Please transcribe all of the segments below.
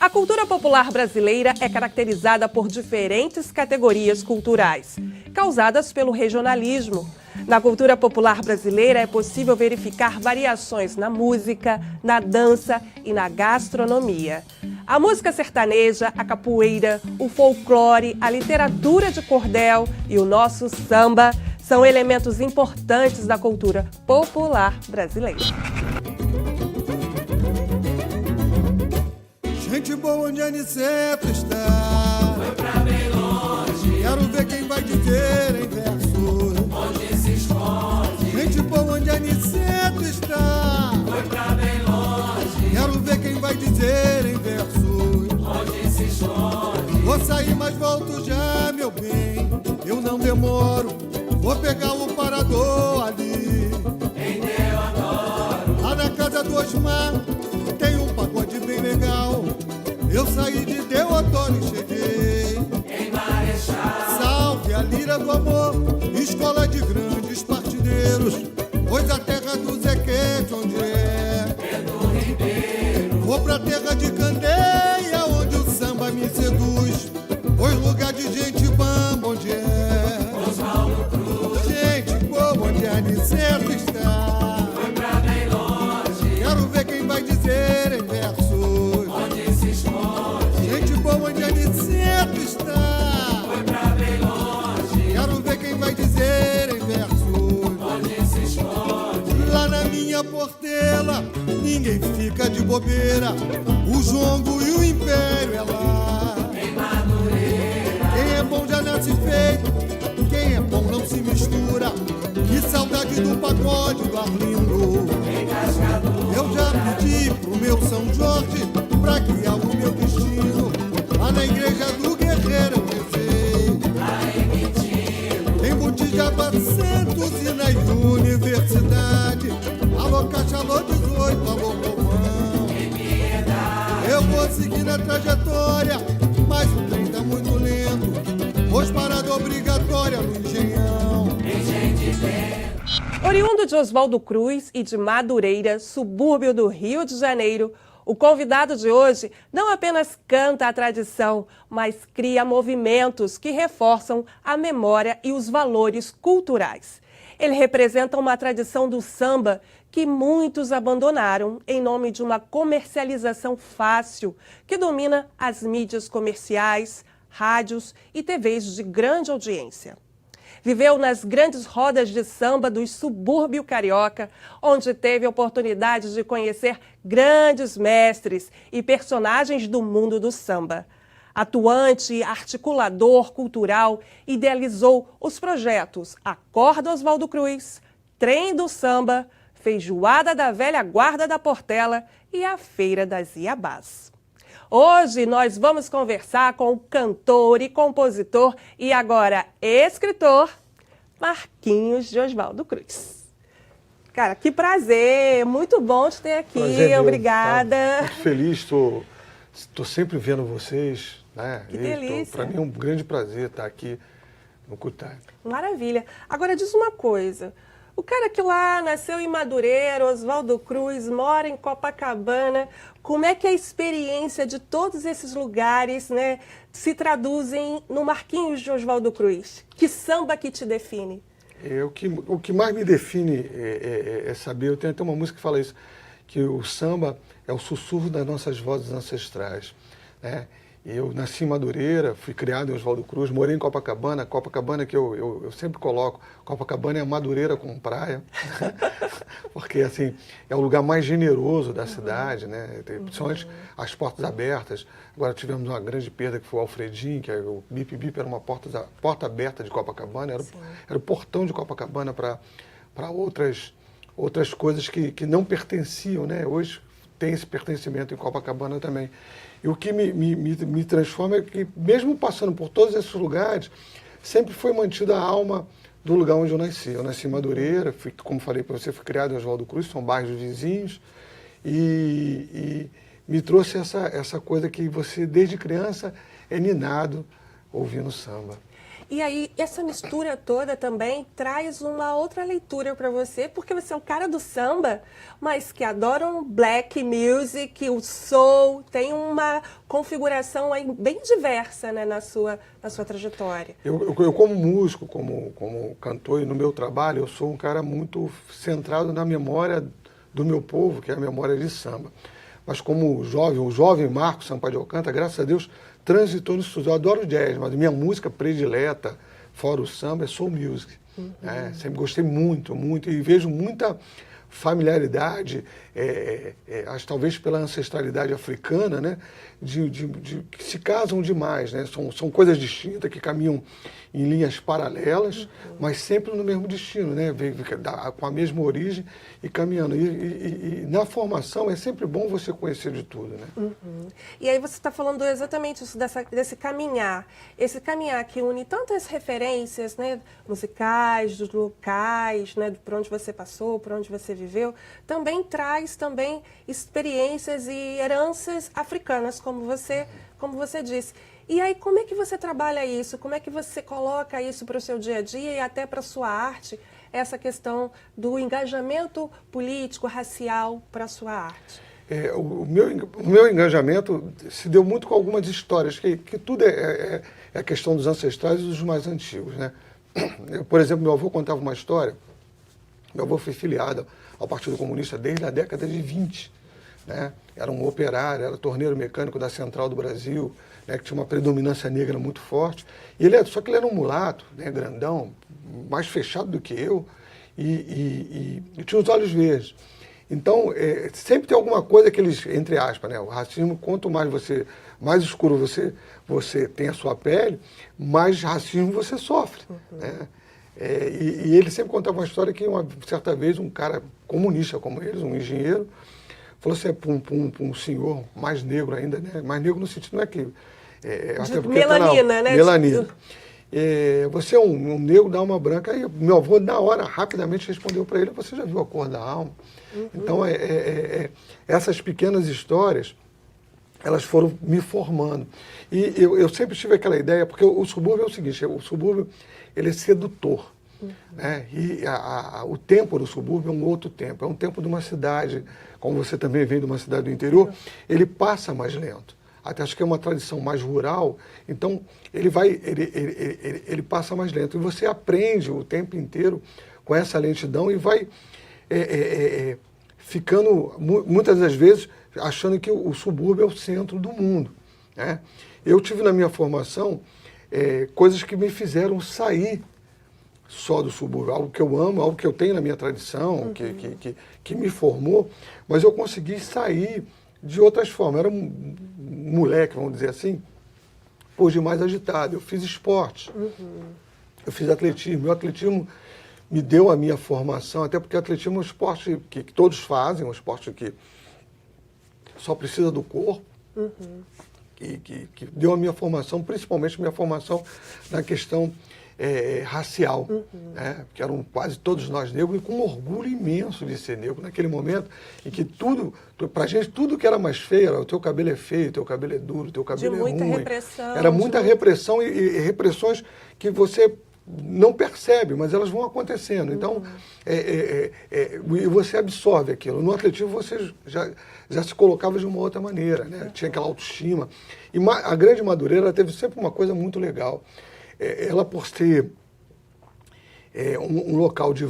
A cultura popular brasileira é caracterizada por diferentes categorias culturais, causadas pelo regionalismo. Na cultura popular brasileira é possível verificar variações na música, na dança e na gastronomia. A música sertaneja, a capoeira, o folclore, a literatura de cordel e o nosso samba são elementos importantes da cultura popular brasileira. Gente boa, onde Aniceto está? Foi pra bem longe. Quero ver quem vai dizer em versos. Onde se esconde. Gente boa, onde Aniceto está? Foi pra bem longe. Quero ver quem vai dizer em versos. Onde se esconde. Vou sair, mas volto já, meu bem. Eu não demoro. Vou pegar o parador ali. Em Deodoro. Lá na casa do Osmar tem um pagode bem legal. Eu saí de Deodoro e cheguei Em Marechal. Salve a lira do amor, escola de grandes partideiros, pois a terra do Zequete onde é Pedro Ribeiro. Vou pra terra de Candeia, onde o samba me seduz, pois lugar de gente bamba onde é Oswaldo Cruz. gente boa, onde Aniceto está. Foi pra bem longe. Quero ver quem vai dizer em versos. Onde se esconde. Gente boa, onde Aniceto está. Foi pra bem longe. Quero ver quem vai dizer em versos. Onde se esconde. Lá na minha portela, ninguém fica de bobeira. O jongo e o império é lá. Em Madureira. Quem é bom já nasce feito, quem é bom não se mistura. Que saudade do pagode do Arlindo. Em Cascadura. Eu já pedi pro meu São Jorge pra guiar o meu destino. Lá na igreja do Guerreiro eu rezei. Lá em Quintino. Em Botijaba Santos e na universidade. Alô Caixa, alô 18, alô Povão. Em Piedade. Eu vou seguindo a trajetória, mas o trem tá muito lento. Pois parada obrigatória no Engenhão. Em gente dentro. Oriundo de Oswaldo Cruz e de Madureira, subúrbio do Rio de Janeiro, o convidado de hoje não apenas canta a tradição, mas cria movimentos que reforçam a memória e os valores culturais. Ele representa uma tradição do samba que muitos abandonaram em nome de uma comercialização fácil que domina as mídias comerciais, rádios e TVs de grande audiência. Viveu nas grandes rodas de samba do subúrbio carioca, onde teve a oportunidade de conhecer grandes mestres e personagens do mundo do samba. Atuante e articulador cultural, idealizou os projetos Acorda Oswaldo Cruz, Trem do Samba, Feijoada da Velha Guarda da Portela e a Feira das Iabás. Hoje nós vamos conversar com o cantor e compositor e agora escritor Marquinhos de Oswaldo Cruz. Cara, que prazer, muito bom te ter aqui, Prazer meu, obrigada. Tá? Muito feliz, estou sempre vendo vocês, né? Que delícia. Para mim é um grande prazer estar aqui no Cutai. Maravilha. Agora diz uma coisa, o cara que lá nasceu em Madureira, Oswaldo Cruz, mora em Copacabana, como é que a experiência de todos esses lugares, né, se traduzem no Marquinhos de Oswaldo Cruz? Que samba que te define? O que mais me define é saber, eu tenho até uma música que fala isso, que o samba é o sussurro das nossas vozes ancestrais, né? Eu nasci em Madureira, fui criado em Oswaldo Cruz, morei em Copacabana, Copacabana que eu sempre coloco, Copacabana é Madureira com praia, porque assim, é o lugar mais generoso da cidade, né? Principalmente as portas abertas. Agora tivemos uma grande perda que foi o Alfredinho, que o Bip Bip era uma porta aberta de Copacabana, era o portão de Copacabana para outras coisas que não pertenciam, né? Hoje tem esse pertencimento em Copacabana também. E o que me transforma é que, mesmo passando por todos esses lugares, sempre foi mantida a alma do lugar onde eu nasci. Eu nasci em Madureira, como falei para você, fui criado em Oswaldo Cruz, são bairros vizinhos, e me trouxe essa coisa que você, desde criança, é ninado ouvindo samba. E aí, essa mistura toda também traz uma outra leitura para você, porque você é um cara do samba, mas que adora um black music, o soul, tem uma configuração aí bem diversa, né, na sua trajetória. Eu como músico, como cantor e no meu trabalho, eu sou um cara muito centrado na memória do meu povo, que é a memória de samba. Mas como o jovem Marcos Sampaio de Alcântara, graças a Deus, transitou no estúdio. Eu adoro jazz, mas minha música predileta, fora o samba, é soul music. Sempre gostei muito, muito, e vejo muita familiaridade, acho talvez pela ancestralidade africana, né, que se casam demais, né, são coisas distintas que caminham em linhas paralelas, mas sempre no mesmo destino, né, com a mesma origem e caminhando. E na formação é sempre bom você conhecer de tudo, né? E aí você está falando exatamente isso, desse caminhar, esse caminhar que une tantas referências, né, musicais, dos locais, né, por onde você passou, por onde você viveu, também traz experiências e heranças africanas, como você disse. E aí, como é que você trabalha isso? Como é que você coloca isso para o seu dia a dia e até para a sua arte, essa questão do engajamento político, racial para a sua arte? O meu engajamento se deu muito com algumas histórias, que tudo é a questão dos ancestrais e dos mais antigos, né? Por exemplo, meu avô contava uma história. Meu avô foi filiado ao Partido Comunista desde a década de 20. Né? Era um operário, era torneiro mecânico da Central do Brasil, né, que tinha uma predominância negra muito forte. Só que ele era um mulato, né, grandão, mais fechado do que eu, e tinha os olhos verdes. Então, sempre tem alguma coisa que eles, entre aspas, né, o racismo, quanto mais escuro você tem a sua pele, mais racismo você sofre. Né? E ele sempre contava uma história que, certa vez, um cara comunista como eles, um engenheiro, falou assim, para um senhor mais negro ainda, né? Mais negro no sentido, não é que... melanina, né? Melanina. Você é um negro da alma branca. Aí meu avô, na hora, rapidamente respondeu para ele, você já viu a cor da alma? Então, essas pequenas histórias, elas foram me formando. E eu sempre tive aquela ideia, porque o subúrbio é o seguinte, o subúrbio, ele é sedutor. Né? E o tempo do subúrbio é um outro tempo, é um tempo de uma cidade, como você também vem de uma cidade do interior, ele passa mais lento. Até acho que é uma tradição mais rural, então ele passa mais lento. E você aprende o tempo inteiro com essa lentidão e vai ficando, muitas das vezes, achando que o subúrbio é o centro do mundo. Né? Eu tive na minha formação coisas que me fizeram sair só do subúrbio, algo que eu amo, algo que eu tenho na minha tradição, que me formou, mas eu consegui sair de outras formas. Eu era um moleque, vamos dizer assim, hoje mais agitado. Eu fiz esporte, eu fiz atletismo. O atletismo me deu a minha formação, até porque o atletismo é um esporte que todos fazem, um esporte que só precisa do corpo, que deu a minha formação, principalmente minha formação na questão racial, né? Que eram quase todos nós negros, e com um orgulho imenso de ser negro, naquele momento em que pra gente, tudo que era mais feio, era o teu cabelo é feio, o teu cabelo é duro, o teu cabelo é ruim. De muita repressão. Era muita repressão e repressões que você não percebe, mas elas vão acontecendo. Então, e você absorve aquilo. No atletismo, você já se colocava de uma outra maneira, né? Tinha aquela autoestima. E a Grande Madureira, ela teve sempre uma coisa muito legal. Ela, por ser um local de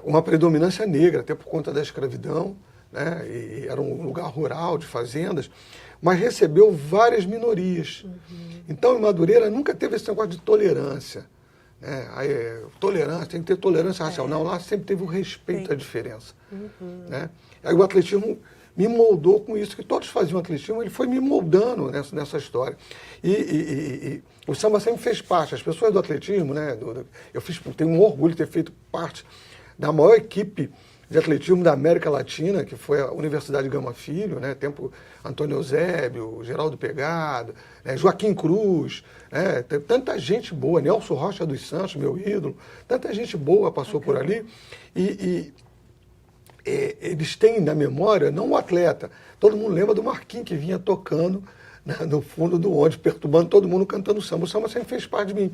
uma predominância negra, até por conta da escravidão, né? E era um lugar rural, de fazendas, mas recebeu várias minorias. Então, em Madureira nunca teve esse negócio de tolerância. Né? Tolerância, tem que ter tolerância racial. Não, lá sempre teve o respeito à diferença. Né? Aí o atletismo me moldou com isso, que todos faziam atletismo, ele foi me moldando nessa história. E o samba sempre fez parte, as pessoas do atletismo, né, eu tenho um orgulho de ter feito parte da maior equipe de atletismo da América Latina, que foi a Universidade Gama Filho, né, tempo Antônio Eusébio, Geraldo Pegado, né, Joaquim Cruz, né, tanta gente boa, Nelson Rocha dos Santos, meu ídolo, tanta gente boa passou por ali, eles têm na memória, não o atleta, todo mundo lembra do Marquinhos que vinha tocando no fundo do ônibus, perturbando todo mundo cantando samba. O samba sempre fez parte de mim.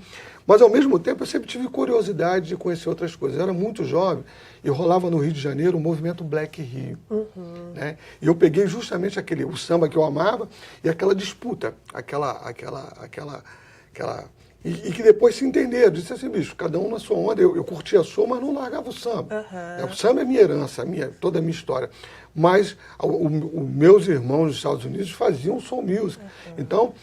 Mas, ao mesmo tempo, eu sempre tive curiosidade de conhecer outras coisas. Eu era muito jovem e rolava no Rio de Janeiro o movimento Black Rio. Né? E eu peguei justamente o samba que eu amava e aquela disputa, e que depois se entenderam. Disse assim, bicho, cada um na sua onda. Eu curtia a sua, mas não largava o samba. O samba é minha herança, toda a minha história. Mas os meus irmãos nos Estados Unidos faziam soul music. Então,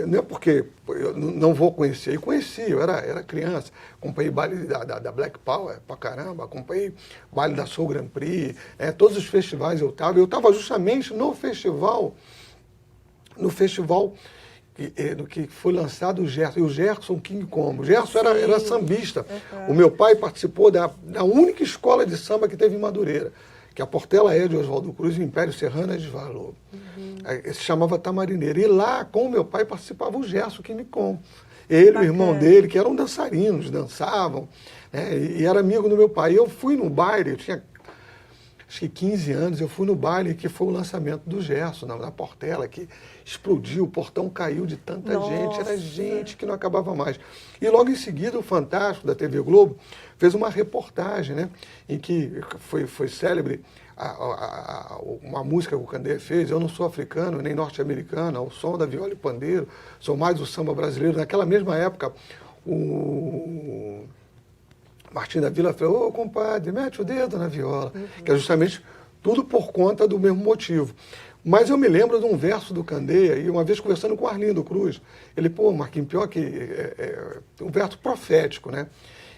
não é porque eu não vou conhecer. Eu conheci, eu era criança. Acompanhei baile da Black Power pra caramba. Acompanhei baile da Soul Grand Prix. Todos os festivais eu estava. Eu estava justamente no festival do que foi lançado o Gerson, e o Gerson King Combo. O Gerson era sambista. O meu pai participou da única escola de samba que teve em Madureira, que a Portela é de Oswaldo Cruz e o Império Serrano é de Valor. Se chamava Tamarineira. E lá, com o meu pai, participava o Gerson King Combo. Ele, o irmão dele, que eram dançarinos, dançavam, né, e era amigo do meu pai. Eu fui no baile, eu tinha acho que 15 anos, eu fui no baile que foi o lançamento do Gerson, na Portela, que explodiu, o portão caiu de tanta gente, era gente que não acabava mais. E logo em seguida, o Fantástico, da TV Globo, fez uma reportagem, né, em que foi célebre uma música que o Candê fez, Eu Não Sou Africano, nem Norte-Americano, ao som da viola e pandeiro, sou mais o samba brasileiro. Naquela mesma época, o Martim da Vila falou, ô compadre, mete o dedo na viola, que é justamente tudo por conta do mesmo motivo. Mas eu me lembro de um verso do Candeia, e uma vez conversando com o Arlindo Cruz, ele, Marquinhos, pior que um verso profético, né?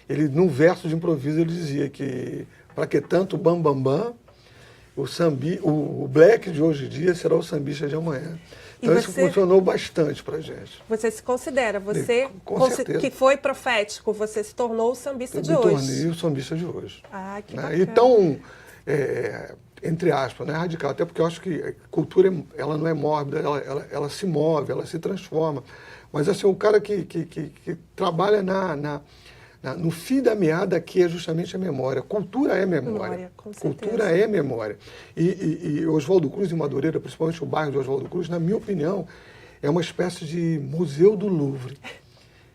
Ele, num verso de improviso, ele dizia que, para que tanto bam, bam, bam, o black de hoje em dia será o sambista de amanhã. Então isso funcionou bastante pra gente. Você se considera, que foi profético, você se tornou o sambista de hoje. Eu me tornei o sambista de hoje. Ah, que né? bacana. Então, entre aspas, não é radical, até porque eu acho que a cultura ela não é mórbida, ela se move, ela se transforma. Mas assim, o cara que trabalha no fim da meada, que é justamente a memória. Cultura é memória. Com certeza. Cultura é memória. E Oswaldo Cruz e Madureira, principalmente o bairro de Oswaldo Cruz, na minha opinião, é uma espécie de museu do Louvre,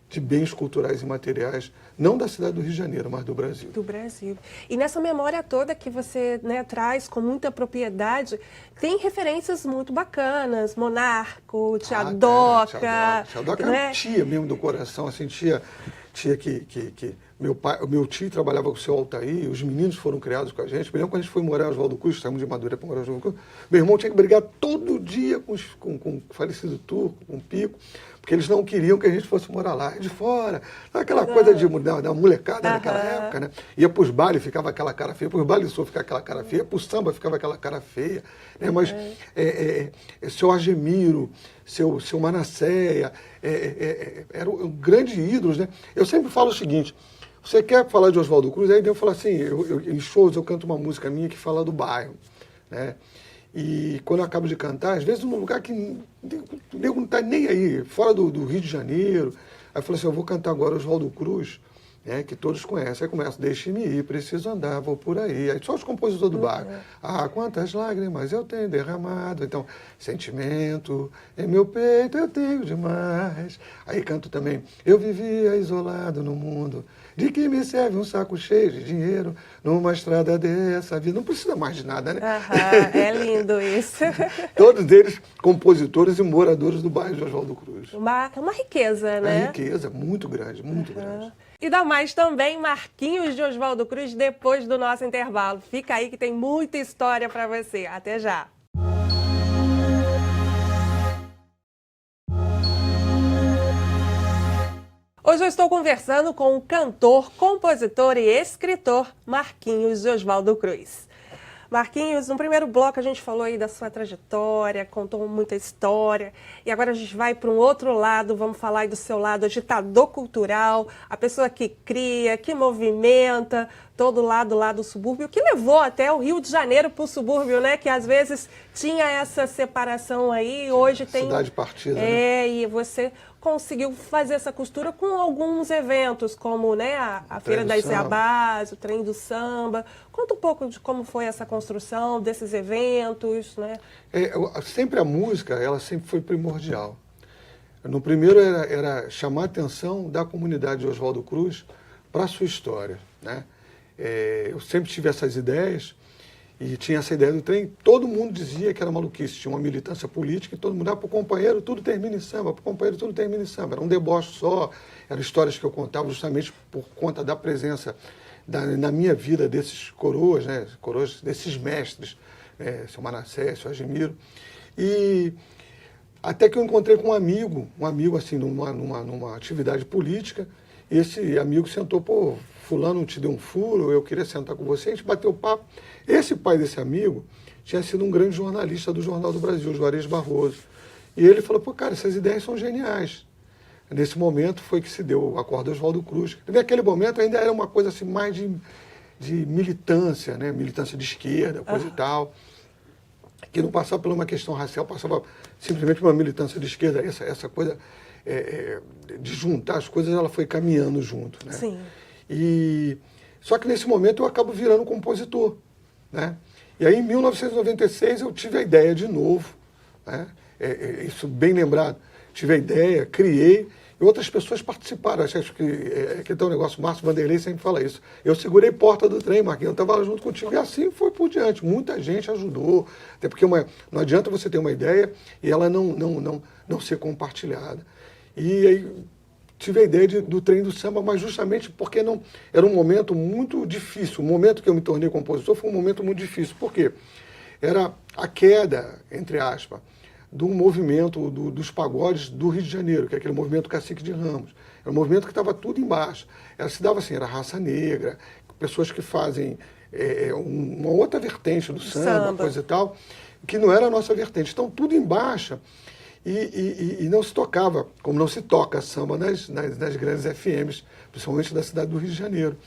de bens culturais e materiais, não da cidade do Rio de Janeiro, mas do Brasil. Do Brasil. E nessa memória toda que você, né, traz com muita propriedade, tem referências muito bacanas, Monarco, Tia Doca. Tia Doca né? era tia mesmo do coração, assim, tia que meu tio trabalhava com o seu Altair, os meninos foram criados com a gente. Me lembro quando a gente foi morar em Oswaldo Cruz, saímos de Madureira para morar em Oswaldo Cruz, meu irmão tinha que brigar todo dia com o falecido Turco, com o Pico, porque eles não queriam que a gente fosse morar lá, de fora. Aquela coisa da molecada naquela época, né? Ia para os bailes, ficava aquela cara feia, para os bailes ficava aquela cara feia, para o samba ficava aquela cara feia, né? Mas seu Argemiro, seu Manasseia, eram grandes ídolos, né? Eu sempre falo o seguinte, você quer falar de Oswaldo Cruz? Aí eu falo assim, em shows eu canto uma música minha que fala do bairro, né? E quando eu acabo de cantar, às vezes num lugar que o nego não está nem aí, fora do Rio de Janeiro, aí eu falo assim, eu vou cantar agora Oswaldo Cruz, né, que todos conhecem. Aí começa, deixe-me ir, preciso andar, vou por aí. Aí só os compositores do bairro. Ah, quantas lágrimas eu tenho derramado. Então, sentimento em meu peito eu tenho demais. Aí canto também, eu vivia isolado no mundo, de que me serve um saco cheio de dinheiro numa estrada dessa vida. Não precisa mais de nada, né? É lindo isso. Todos eles compositores e moradores do bairro de Oswaldo Cruz. Uma riqueza, né? Uma riqueza muito grande, muito grande. E dá mais também Marquinhos de Oswaldo Cruz depois do nosso intervalo. Fica aí que tem muita história para você. Até já. Hoje eu estou conversando com o cantor, compositor e escritor Marquinhos de Oswaldo Cruz. Marquinhos, no primeiro bloco a gente falou aí da sua trajetória, contou muita história, e agora a gente vai para um outro lado, vamos falar aí do seu lado agitador cultural, a pessoa que cria, que movimenta, todo lado lá do subúrbio, que levou até o Rio de Janeiro para o subúrbio, né? Que às vezes tinha essa separação aí, hoje tem... Cidade partida, né? E você conseguiu fazer essa costura com alguns eventos, como, né, a Feira das Iabás, o Trem do Samba. Conta um pouco de como foi essa construção desses eventos, né? Sempre a música, ela sempre foi primordial. No primeiro era chamar a atenção da comunidade de Oswaldo Cruz para a sua história, né? Eu sempre tive essas ideias e tinha essa ideia do trem. Todo mundo dizia que era maluquice, tinha uma militância política e todo mundo, para o companheiro tudo termina em samba, para o companheiro tudo termina em samba. Era um deboche só, eram histórias que eu contava justamente por conta da presença na minha vida desses coroas, né? Coroas, desses mestres, seu Manassés, seu Admiro. E até que eu encontrei com um amigo assim, numa atividade política, e esse amigo sentou, pô, fulano te deu um furo, eu queria sentar com você, a gente bateu papo. Esse pai desse amigo tinha sido um grande jornalista do Jornal do Brasil, Juarez Barroso. E ele falou, pô, cara, essas ideias são geniais. Nesse momento foi que se deu o Acordo Oswaldo Cruz. Naquele momento ainda era uma coisa assim, mais de militância, né? Militância de esquerda, coisa e tal, que não passava por uma questão racial, passava simplesmente por uma militância de esquerda. Essa coisa de juntar as coisas, ela foi caminhando junto, né? Sim. Só que nesse momento eu acabo virando compositor, né? E aí em 1996 eu tive a ideia de novo, né? Isso bem lembrado. Tive a ideia, criei, e outras pessoas participaram. Acho que tem um negócio, Márcio Vanderlei sempre fala isso. Eu segurei porta do trem, Marquinhos, eu estava junto contigo, e assim foi por diante. Muita gente ajudou, até porque não adianta você ter uma ideia e ela não ser compartilhada. E aí tive a ideia do Trem do Samba, mas justamente porque era um momento muito difícil. O momento que eu me tornei compositor foi um momento muito difícil. Por quê? Era a queda, entre aspas, do movimento dos pagodes do Rio de Janeiro, que é aquele movimento Cacique de Ramos. Era um movimento que estava tudo embaixo. Se dava assim, era raça negra, pessoas que fazem uma outra vertente do samba, coisa e tal, que não era a nossa vertente. Então, tudo embaixo. E não se tocava, como não se toca samba nas grandes FMs, principalmente da cidade do Rio de Janeiro.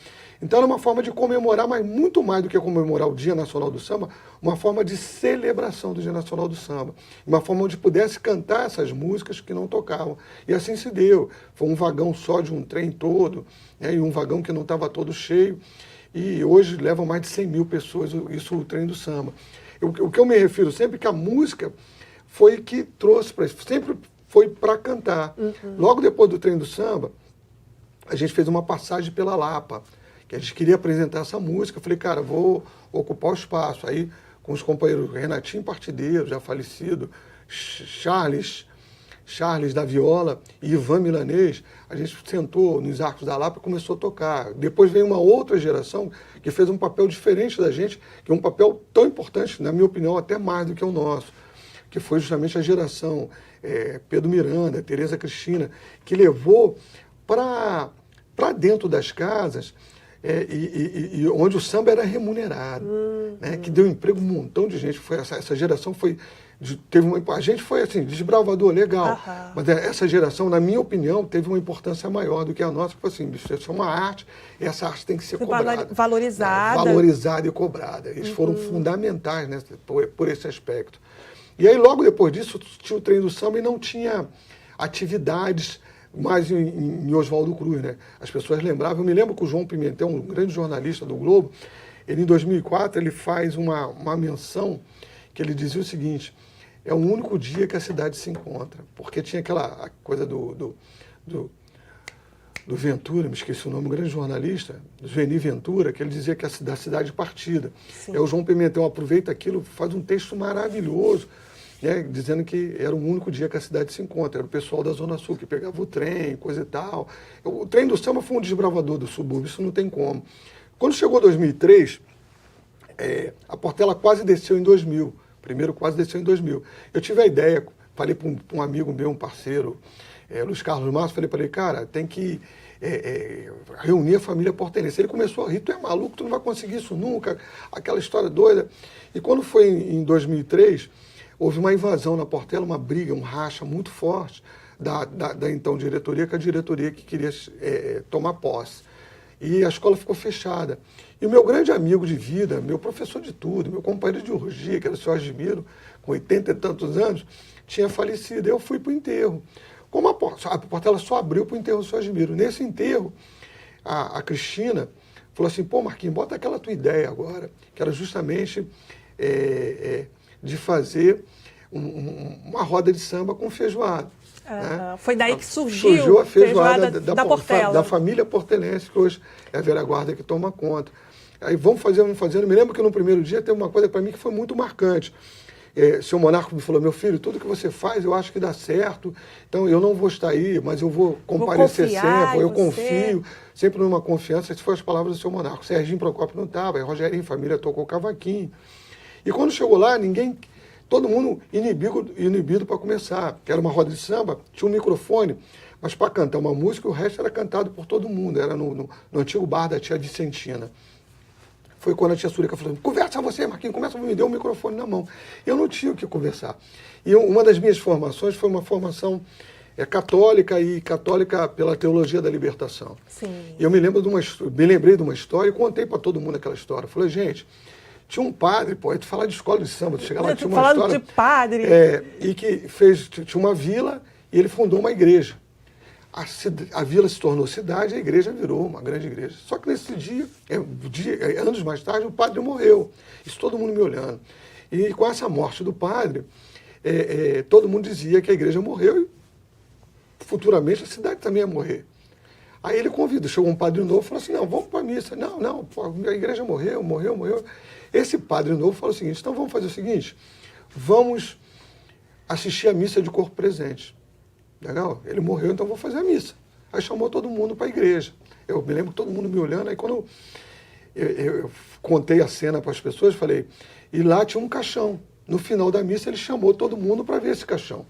Então era uma forma de comemorar, mas muito mais do que comemorar o Dia Nacional do Samba, uma forma de celebração do Dia Nacional do Samba. Uma forma onde pudesse cantar essas músicas que não tocavam. E assim se deu. Foi um vagão só de um trem todo, né, e um vagão que não estava todo cheio. E hoje leva mais de 100 mil pessoas, isso o Trem do Samba. O que eu me refiro sempre que a música foi que trouxe para isso, sempre foi para cantar. Uhum. Logo depois do Trem do Samba, a gente fez uma passagem pela Lapa, que a gente queria apresentar essa música. Eu falei, cara, vou ocupar o espaço. Aí, com os companheiros Renatinho Partideiro, já falecido, Charles da viola e Ivan Milanês, a gente sentou nos Arcos da Lapa e começou a tocar. Depois veio uma outra geração que fez um papel diferente da gente, que é um papel tão importante, na minha opinião, até mais do que o nosso, que foi justamente a geração Pedro Miranda, Tereza Cristina, que levou para dentro das casas, e onde o samba era remunerado, né, que deu emprego a um montão de gente. Essa geração a gente foi assim, desbravador, legal, mas essa geração, na minha opinião, teve uma importância maior do que a nossa, que foi assim, isso é uma arte, e essa arte tem que ser cobrada. Valorizada. Valorizada e cobrada. Eles foram fundamentais, né, por esse aspecto. E aí, logo depois disso, tinha o Trem do Samba e não tinha atividades mais em Oswaldo Cruz, né? As pessoas lembravam. Eu me lembro que o João Pimentel, um grande jornalista do Globo, ele, em 2004, ele faz uma menção que ele dizia o seguinte: é o único dia que a cidade se encontra. Porque tinha aquela coisa do Ventura, me esqueci o nome, um grande jornalista, do Geni Ventura, que ele dizia que da cidade partida. Aí o João Pimentel aproveita aquilo, faz um texto maravilhoso, né, dizendo que era o único dia que a cidade se encontra. Era o pessoal da Zona Sul que pegava o trem, coisa e tal. O Trem do Samba foi um desbravador do subúrbio, isso não tem como. Quando chegou 2003, a Portela quase desceu em 2000. Primeiro quase desceu em 2000. Eu tive a ideia, falei para um amigo meu, um parceiro, Luiz Carlos Márcio, falei para ele, cara, tem que reunir a família portelense. Ele começou a rir, tu é maluco, tu não vai conseguir isso nunca, aquela história doida. E quando foi em 2003, houve uma invasão na Portela, uma briga, um racha muito forte da então diretoria, com a diretoria que queria tomar posse. E a escola ficou fechada. E o meu grande amigo de vida, meu professor de tudo, meu companheiro de orgia, que era o senhor Admiro, com 80 e tantos anos, tinha falecido. Eu fui para o enterro. Como a Portela só abriu para o enterro do Seu Asmiro. Nesse enterro, a Cristina falou assim, pô, Marquinhos, bota aquela tua ideia agora, que era justamente de fazer uma roda de samba com feijoada. Né? Foi daí que surgiu a feijoada da Portela. Da família portelense, que hoje é a Vera Guarda que toma conta. Aí vamos fazendo. Me lembro que no primeiro dia teve uma coisa para mim que foi muito marcante. Seu Monarco me falou, meu filho, tudo que você faz eu acho que dá certo, então eu não vou estar aí, mas eu vou comparecer sempre, eu confio, sempre numa confiança. Essas foram as palavras do seu Monarco. Serginho Procópio não estava, Rogerinho, família tocou cavaquinho. E quando chegou lá, todo mundo inibido para começar, que era uma roda de samba, tinha um microfone, mas para cantar uma música, o resto era cantado por todo mundo, era no antigo bar da tia Vicentina. Foi quando a tia Súrica falou, conversa você, Marquinhos, começa, me deu o microfone na mão. Eu não tinha o que conversar. E uma das minhas formações foi uma formação católica e católica pela teologia da libertação. Sim. E eu me lembrei de uma história e contei para todo mundo aquela história. Eu falei, gente, tinha um padre, pô, aí tu falar de escola de samba, tu chega lá, tinha uma falando história... de padre. E que tinha uma vila e ele fundou uma igreja. A vila se tornou cidade e a igreja virou uma grande igreja. Só que nesse dia, anos mais tarde, o padre morreu. Isso todo mundo me olhando. E com essa morte do padre, todo mundo dizia que a igreja morreu e futuramente a cidade também ia morrer. Aí ele convidou, chegou um padre novo e falou assim, não, vamos para a missa. Não, a igreja morreu. Esse padre novo falou o seguinte, então vamos fazer o seguinte, vamos assistir a missa de corpo presente. Legal? Ele morreu, então vou fazer a missa. Aí chamou todo mundo para a igreja. Eu me lembro todo mundo me olhando, aí quando eu contei a cena para as pessoas, falei, e lá tinha um caixão. No final da missa ele chamou todo mundo para ver esse caixão.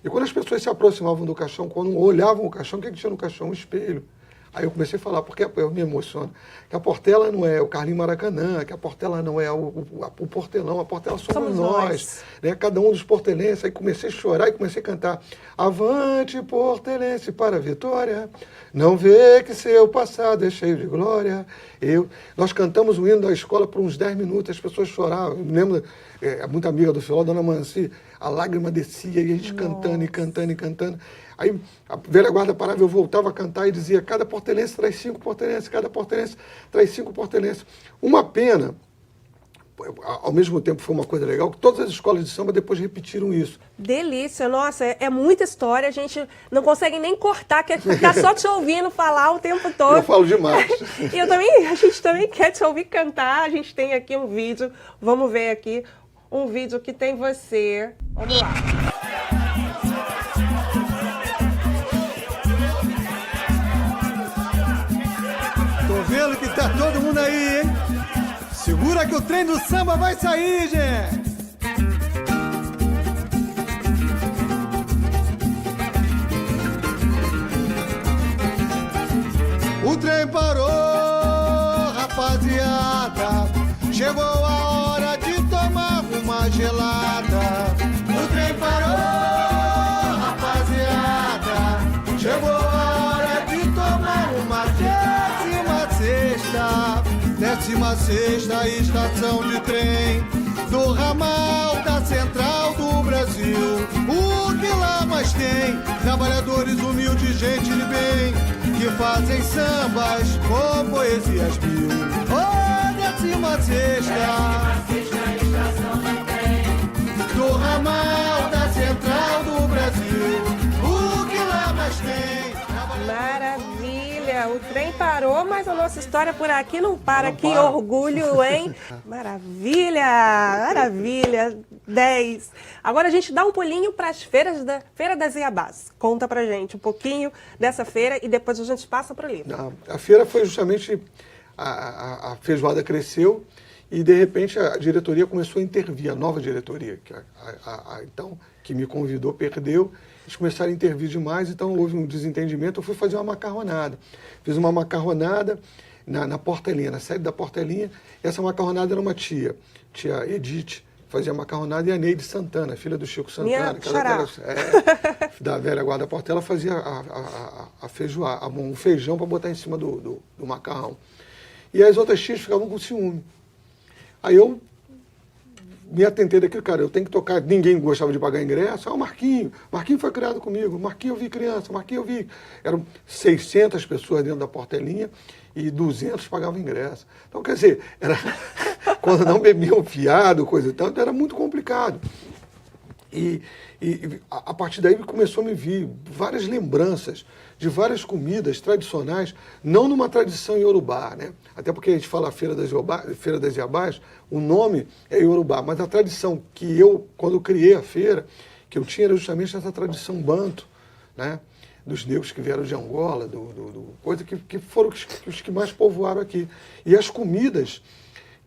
E quando as pessoas se aproximavam do caixão, quando olhavam o caixão, o que tinha no caixão? Um espelho. Aí eu comecei a falar, porque eu me emociono, que a Portela não é o Carlinhos Maracanã, que a Portela não é o Portelão, a Portela somos nós. Né? Cada um dos portelenses. Aí comecei a chorar e comecei a cantar. Avante, portelense, para a vitória, não vê que seu passado é cheio de glória. Nós cantamos o hino da escola por uns 10 minutos, as pessoas choravam. Eu me lembro, muito amiga do Filó, Dona Manci, a lágrima descia e a gente cantando. Aí a velha guarda parava, eu voltava a cantar e dizia, cada portelense traz 5 portelenses, cada portelense traz 5 portelenses. Uma pena, ao mesmo tempo foi uma coisa legal, que todas as escolas de samba depois repetiram isso. Delícia, nossa, é muita história, a gente não consegue nem cortar, quer ficar só te ouvindo falar o tempo todo. Eu falo demais. E a gente também quer te ouvir cantar, a gente tem aqui um vídeo, vamos ver aqui, um vídeo que tem você, vamos lá. Tô vendo que tá todo mundo aí, hein? Segura que o trem do samba vai sair, gente! O trem parou, rapaziada. Chegou a hora de tomar uma gelada. O trem parou, rapaziada. Chegou a hora de tomar uma 16ª estação de trem do ramal da Central do Brasil. O que lá mais tem? Trabalhadores humildes, gente de bem, que fazem sambas com poesias mil. Oh, 16ª estação de trem do ramal da Central do Brasil. O que lá mais tem? Maravilha! O trem parou, mas a nossa história por aqui não para. Não que para. orgulho, hein? Maravilha! Maravilha! 10. Agora a gente dá um pulinho para as Feira das Iabás. Conta pra gente um pouquinho dessa feira e depois a gente passa para o livro. A feira foi justamente... A feijoada cresceu e, de repente, a diretoria começou a intervir, a nova diretoria, que me convidou, perdeu. Eles começaram a intervir demais, então houve um desentendimento. Eu fui fazer uma macarronada. Fiz uma macarronada na Portelinha, na sede da Portelinha. E essa macarronada era uma tia Edith, fazia macarronada, e a Neide Santana, filha do Chico Santana, da velha guarda Portela, fazia um feijão para botar em cima do macarrão. E as outras tias ficavam com ciúme. Aí eu me atentei daquilo, cara, eu tenho que tocar, ninguém gostava de pagar ingresso, o Marquinho foi criado comigo, Marquinho eu vi criança, Marquinho eu vi. Eram 600 pessoas dentro da portelinha e 200 pagavam ingresso. Então, quer dizer, quando não bebiam fiado, coisa e tal, era muito complicado. E a partir daí começou a me vir várias lembranças de várias comidas tradicionais, não numa tradição iorubá, né? Até porque a gente fala Feira das Iabás, o nome é iorubá, mas a tradição que eu, quando eu criei a feira, que eu tinha era justamente essa tradição banto, né? Dos negros que vieram de Angola, coisa que foram os que mais povoaram aqui. E as comidas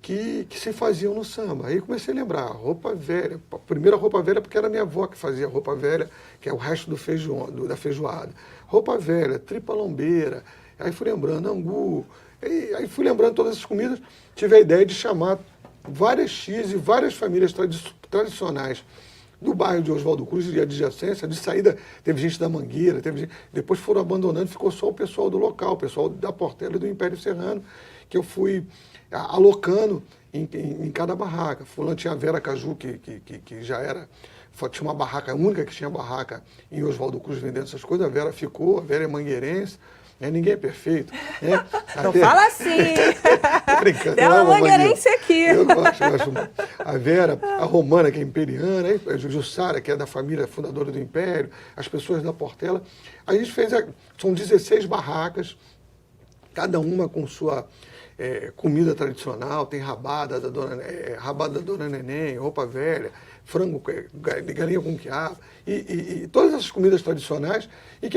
que se faziam no samba. Aí comecei a lembrar, roupa velha. A primeira roupa velha, porque era minha avó que fazia roupa velha, que é o resto da feijoada. Roupa velha, tripa lombeira, aí fui lembrando, angu, aí fui lembrando todas essas comidas. Tive a ideia de chamar várias X e várias famílias tradicionais do bairro de Oswaldo Cruz e de adjacência. De saída teve gente da Mangueira, depois foram abandonando, ficou só o pessoal do local, o pessoal da Portela e do Império Serrano, que eu fui alocando em cada barraca. Fulano tinha a Vera Caju, que já era, tinha uma barraca, a única que tinha barraca em Oswaldo Cruz vendendo essas coisas. A Vera ficou, a Vera é mangueirense, né? Ninguém é perfeito. Né? Não fala assim! Brincando, tem uma mangueirense aqui. Eu gosto. A Vera, a Romana, que é imperiana, a Jussara, que é da família fundadora do Império, as pessoas da Portela. A gente fez, são 16 barracas, cada uma com sua comida tradicional, tem rabada da Dona Neném, roupa velha, frango, galinha com quiabo, e todas essas comidas tradicionais, e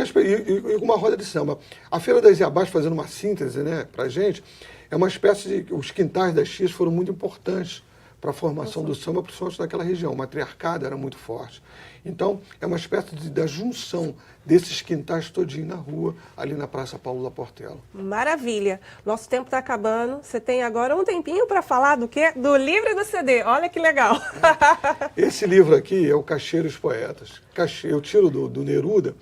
uma roda de samba. A Feira das Iabás, fazendo uma síntese, né, pra gente, é uma espécie de... Os quintais das X foram muito importantes para a formação do samba, principalmente naquela região. O matriarcado era muito forte. Então, é uma espécie da junção desses quintais todinho na rua, ali na Praça Paulo da Portela. Maravilha. Nosso tempo está acabando. Você tem agora um tempinho para falar do quê? Do livro e do CD. Olha que legal. Esse livro aqui é o Caixeiro e os Poetas. Eu tiro do Neruda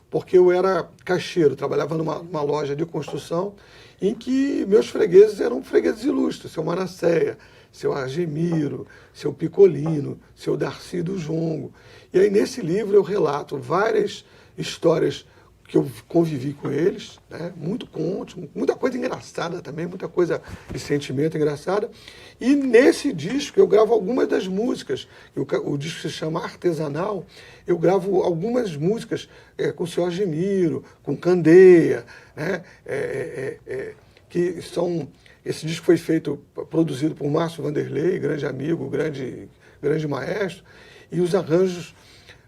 porque eu era caixeiro, trabalhava numa loja de construção em que meus fregueses eram fregueses ilustres, seu Manasseia, seu Argemiro, seu Picolino, seu Darcy do Jongo. E aí nesse livro eu relato várias histórias que eu convivi com eles, né? Muito conto, muita coisa engraçada também, muita coisa de sentimento engraçada. E nesse disco eu gravo algumas das músicas, o disco se chama Artesanal, eu gravo algumas músicas com o seu Argemiro, com Candeia, né? Que são... Esse disco foi produzido por Márcio Vanderlei, grande amigo, grande maestro, e os arranjos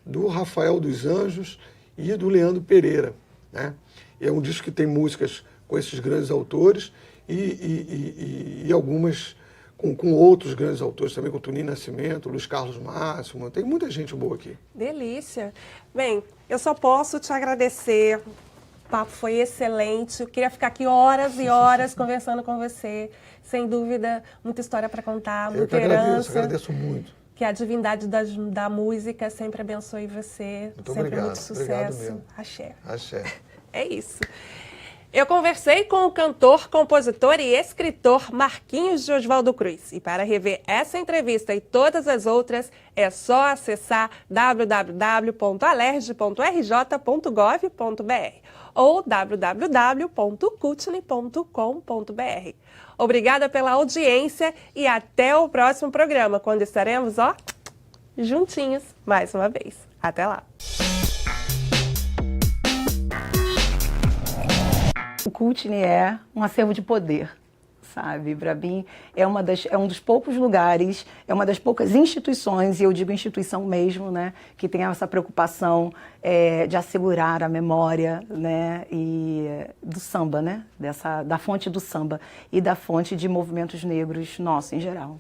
do Rafael dos Anjos e do Leandro Pereira, né? É um disco que tem músicas com esses grandes autores e algumas com outros grandes autores também, com Toninho Nascimento, Luiz Carlos Máximo, tem muita gente boa aqui. Delícia. Bem, eu só posso te agradecer. O papo foi excelente. Eu queria ficar aqui horas e horas conversando com você. Sem dúvida, muita história para contar, muita herança. Agradeço muito. Que a divindade da música sempre abençoe você. Muito sempre obrigado. muito sucesso. Obrigado mesmo. Axé. Axé. É isso. Eu conversei com o cantor, compositor e escritor Marquinhos de Oswaldo Cruz. E para rever essa entrevista e todas as outras, é só acessar www.alerj.rj.gov.br ou www.cutne.com.br. Obrigada pela audiência e até o próximo programa, quando estaremos, juntinhos mais uma vez. Até lá! O Cutne é um acervo de poder, sabe? Para mim, é um dos poucos lugares, é uma das poucas instituições, e eu digo instituição mesmo, né? Que tem essa preocupação de assegurar a memória, né? E do samba, né? Da fonte do samba e da fonte de movimentos negros, nossa, em geral.